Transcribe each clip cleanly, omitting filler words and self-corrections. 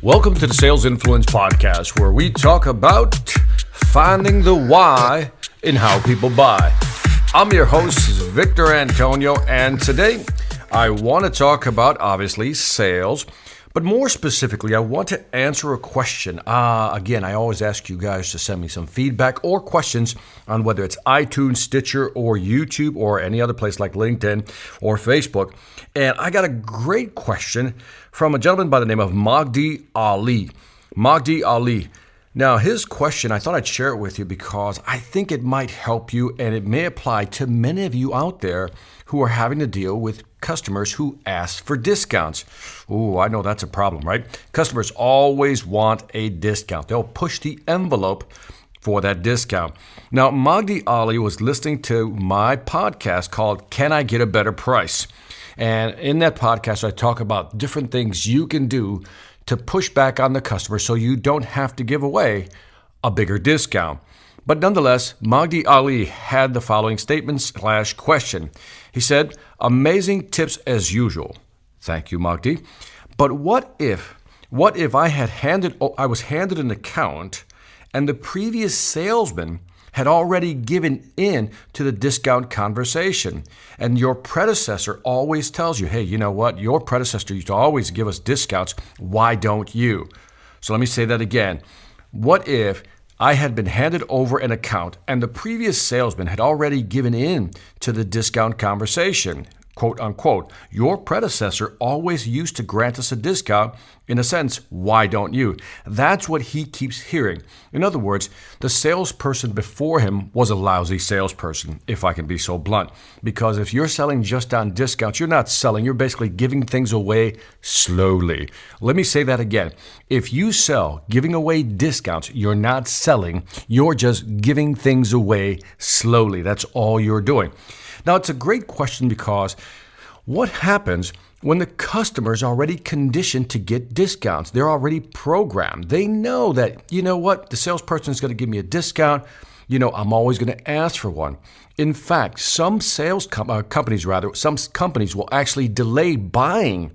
Welcome to the Sales Influence Podcast, where we talk about finding the why in how people buy. I'm your host, Victor Antonio, and today I want to talk about, obviously, sales, but more specifically, I want to answer a question. Again, I always ask you guys to send me some feedback or questions on whether it's iTunes, Stitcher, or YouTube, or any other place like LinkedIn or Facebook. And I got a great question from a gentleman by the name of Magdi Ali. Magdi Ali. Now, his question, I thought I'd share it with you because I think it might help you and it may apply to many of you out there who are having to deal with customers who ask for discounts. Ooh, I know that's a problem, right? Customers always want a discount. They'll push the envelope for that discount. Now, Magdi Ali was listening to my podcast called Can I Get a Better Price? And in that podcast, I talk about different things you can do to push back on the customer so you don't have to give away a bigger discount. But nonetheless, Magdi Ali had the following statement/question. He said, amazing tips as usual. Thank you, Magdi. But what if I was handed an account and the previous salesman had already given in to the discount conversation. And your predecessor always tells you, hey, you know what? Your predecessor used to always give us discounts. Why don't you? So let me say that again. What if I had been handed over an account and the previous salesman had already given in to the discount conversation? Quote unquote, your predecessor always used to grant us a discount. In a sense, why don't you? That's what he keeps hearing. In other words, the salesperson before him was a lousy salesperson, if I can be so blunt. Because if you're selling just on discounts, you're not selling. You're basically giving things away slowly. Let me say that again. If you sell giving away discounts, you're not selling. You're just giving things away slowly. That's all you're doing. Now, it's a great question because what happens when the customer is already conditioned to get discounts? They're already programmed. They know that, you know what, the salesperson is going to give me a discount. You know, I'm always going to ask for one. In fact, some companies will actually delay buying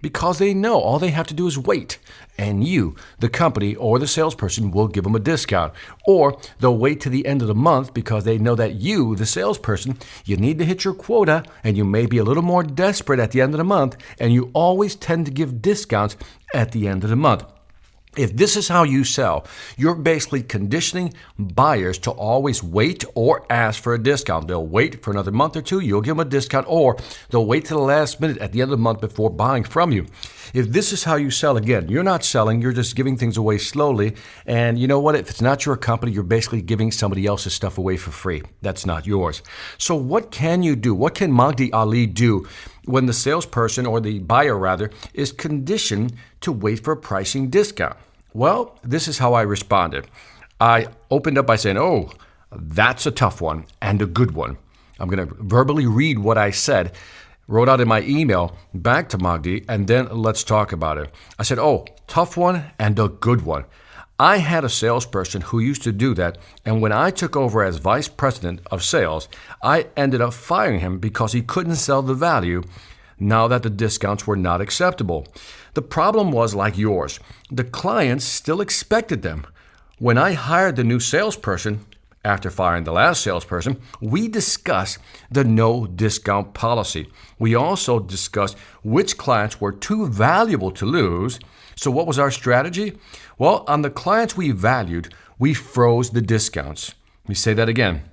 because they know all they have to do is wait. And you, the company or the salesperson, will give them a discount. Or they'll wait to the end of the month because they know that you, the salesperson, you need to hit your quota and you may be a little more desperate at the end of the month. And you always tend to give discounts at the end of the month. If this is how you sell, you're basically conditioning buyers to always wait or ask for a discount. They'll wait for another month or two, you'll give them a discount, or they'll wait till the last minute at the end of the month before buying from you. If this is how you sell, again, you're not selling, you're just giving things away slowly. And you know what? If it's not your company, you're basically giving somebody else's stuff away for free. That's not yours. So what can you do? What can Magdi Ali do when the salesperson, or the buyer rather, is conditioned to wait for a pricing discount? Well, this is how I responded. I opened up by saying, oh, that's a tough one and a good one. I'm going to verbally read what I said, wrote out in my email back to Magdi, and then let's talk about it. I said, oh, tough one and a good one. I had a salesperson who used to do that, and when I took over as vice president of sales, I ended up firing him because he couldn't sell the value now that the discounts were not acceptable. The problem was like yours. The clients still expected them. When I hired the new salesperson, after firing the last salesperson, we discussed the no discount policy. We also discussed which clients were too valuable to lose. So what was our strategy? Well, on the clients we valued, we froze the discounts. Let me say that again.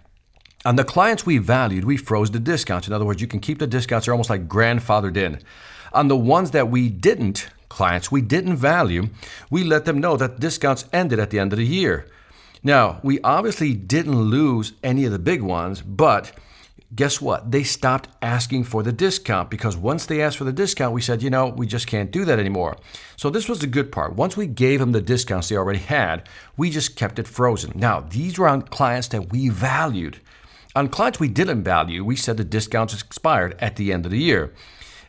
On the clients we valued, we froze the discounts. In other words, you can keep the discounts. They're almost like grandfathered in. On the ones that clients we didn't value, we let them know that discounts ended at the end of the year. Now, we obviously didn't lose any of the big ones, but guess what? They stopped asking for the discount because once they asked for the discount, we said, we just can't do that anymore. So this was the good part. Once we gave them the discounts they already had, we just kept it frozen. Now, these were on clients that we valued. On clients we didn't value, we said the discounts expired at the end of the year.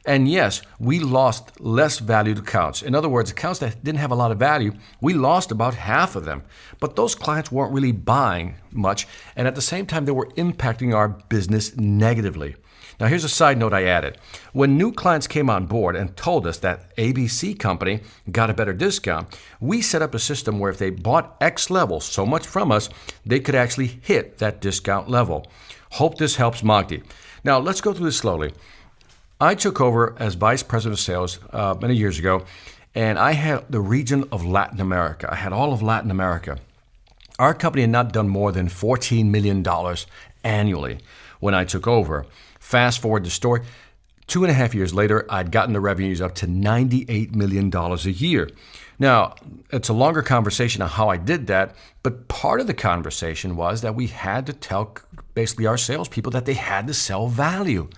And yes, we lost less valued accounts. In other words, accounts that didn't have a lot of value, we lost about half of them. But those clients weren't really buying much, and at the same time, they were impacting our business negatively. Now, here's a side note I added. When new clients came on board and told us that ABC company got a better discount, we set up a system where if they bought X level, so much from us, they could actually hit that discount level. Hope this helps Magdi. Now, let's go through this slowly. I took over as Vice President of Sales many years ago, and I had the region of Latin America. I had all of Latin America. Our company had not done more than $14 million annually when I took over. Fast forward the story, 2.5 years later, I'd gotten the revenues up to $98 million a year. Now, it's a longer conversation on how I did that, but part of the conversation was that we had to tell basically our salespeople that they had to sell value.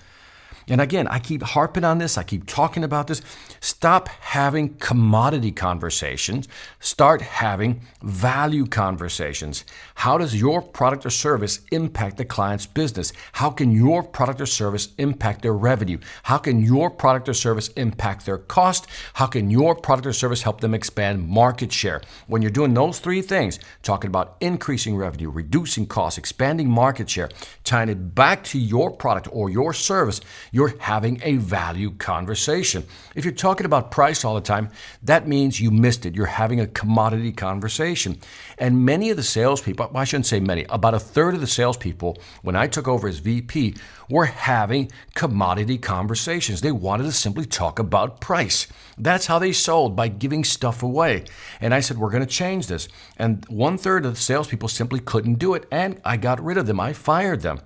And again, I keep harping on this. I keep talking about this. Stop having commodity conversations. Start having value conversations. How does your product or service impact the client's business? How can your product or service impact their revenue? How can your product or service impact their cost? How can your product or service help them expand market share? When you're doing those three things, talking about increasing revenue, reducing costs, expanding market share, tying it back to your product or your service, you're having a value conversation. If you're talking about price all the time, that means you missed it. You're having a commodity conversation. And many of the salespeople, well, I shouldn't say many, about a third of the salespeople, when I took over as VP, were having commodity conversations. They wanted to simply talk about price. That's how they sold, by giving stuff away. And I said, we're going to change this. And 1/3 of the salespeople simply couldn't do it, and I got rid of them. I fired them.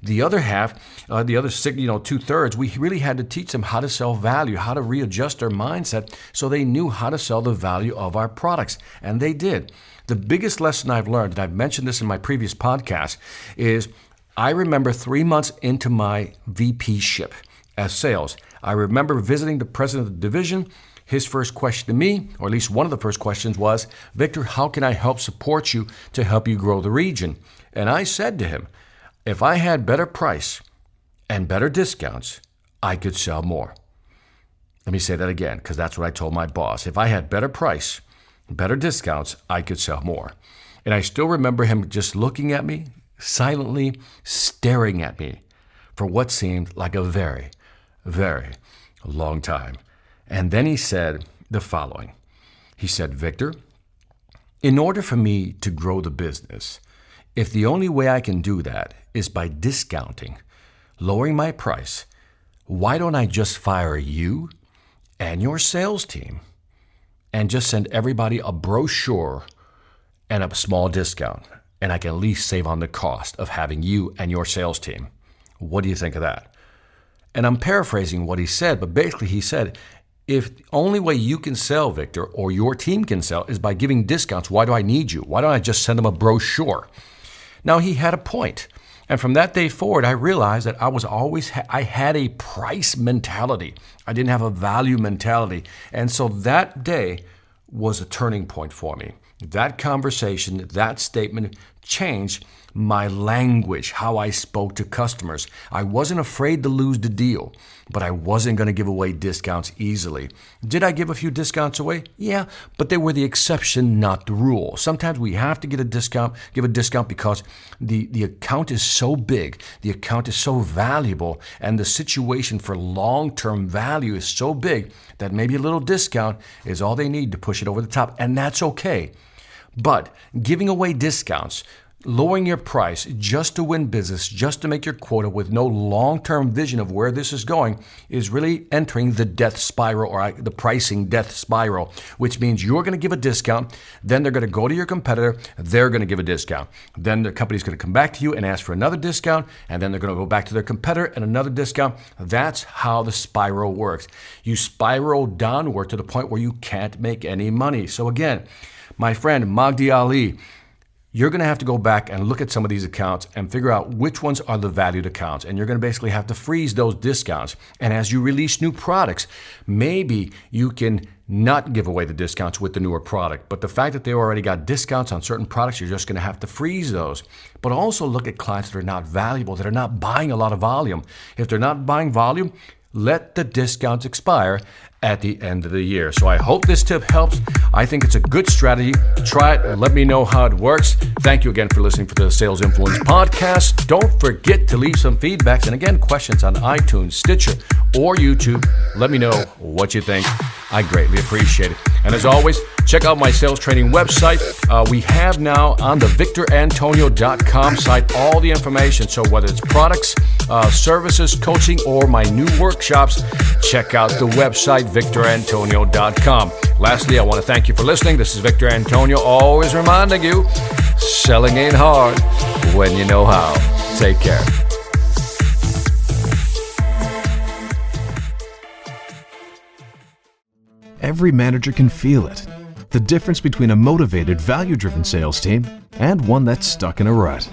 The other half, the other 2/3, we really had to teach them how to sell value, how to readjust their mindset so they knew how to sell the value of our products. And they did. The biggest lesson I've learned, and I've mentioned this in my previous podcast, is I remember 3 months into my VP-ship as sales, I remember visiting the president of the division. His first question to me, or at least one of the first questions, was, Victor, how can I help support you to help you grow the region? And I said to him, if I had better price and better discounts, I could sell more. Let me say that again, because that's what I told my boss. If I had better price, better discounts, I could sell more. And I still remember him just looking at me, silently staring at me for what seemed like a very, very long time. And then he said the following. He said, Victor, in order for me to grow the business, if the only way I can do that is by discounting, lowering my price, why don't I just fire you and your sales team and just send everybody a brochure and a small discount, and I can at least save on the cost of having you and your sales team? What do you think of that? And I'm paraphrasing what he said, but basically he said, if the only way you can sell, Victor, or your team can sell, is by giving discounts, why do I need you? Why don't I just send them a brochure? Now, he had a point. And from that day forward, I realized that I had a price mentality. I didn't have a value mentality. And so that day was a turning point for me. That conversation, that statement changed my language, how I spoke to customers. I wasn't afraid to lose the deal, but I wasn't going to give away discounts easily. Did I give a few discounts away? Yeah, but they were the exception, not the rule. Sometimes we have to give a discount because the account is so big, the account is so valuable, and the situation for long-term value is so big that maybe a little discount is all they need to push it over the top, and that's okay. But giving away discounts, lowering your price just to win business, just to make your quota with no long-term vision of where this is going, is really entering the death spiral, or the pricing death spiral, which means you're going to give a discount, then they're going to go to your competitor, they're going to give a discount. Then the company's going to come back to you and ask for another discount, and then they're going to go back to their competitor and another discount. That's how the spiral works. You spiral downward to the point where you can't make any money. So again, my friend Magdi Ali, you're going to have to go back and look at some of these accounts and figure out which ones are the valued accounts. And you're going to basically have to freeze those discounts. And as you release new products, maybe you can not give away the discounts with the newer product. But the fact that they already got discounts on certain products, you're just going to have to freeze those. But also look at clients that are not valuable, that are not buying a lot of volume. If they're not buying volume, let the discounts expire at the end of the year. So I hope this tip helps. I think it's a good strategy. Try it and let me know how it works. Thank you again for listening to the Sales Influence Podcast. Don't forget to leave some feedbacks and again, questions on iTunes, Stitcher, or YouTube. Let me know what you think. I greatly appreciate it. And as always, check out my sales training website. We have now on the victorantonio.com site all the information. So whether it's products, services, coaching, or my new workshops, check out the website, victorantonio.com. Lastly, I want to thank you for listening. This is Victor Antonio, always reminding you, selling ain't hard when you know how. Take care. Every manager can feel it. The difference between a motivated, value-driven sales team and one that's stuck in a rut.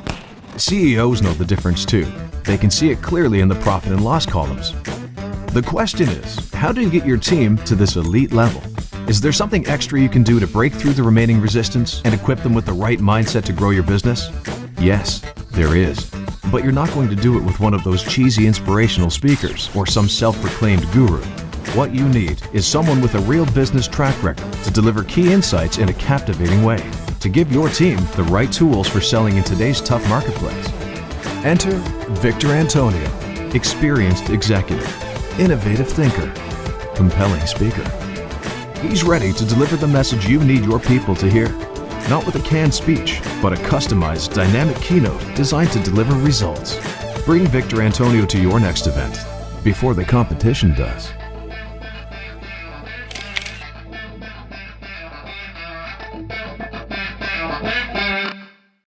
CEOs know the difference too. They can see it clearly in the profit and loss columns. The question is, how do you get your team to this elite level? Is there something extra you can do to break through the remaining resistance and equip them with the right mindset to grow your business? Yes, there is. But you're not going to do it with one of those cheesy inspirational speakers or some self-proclaimed guru. What you need is someone with a real business track record to deliver key insights in a captivating way, to give your team the right tools for selling in today's tough marketplace. Enter Victor Antonio, experienced executive, innovative thinker, compelling speaker. He's ready to deliver the message you need your people to hear, not with a canned speech, but a customized, dynamic keynote designed to deliver results. Bring Victor Antonio to your next event before the competition does.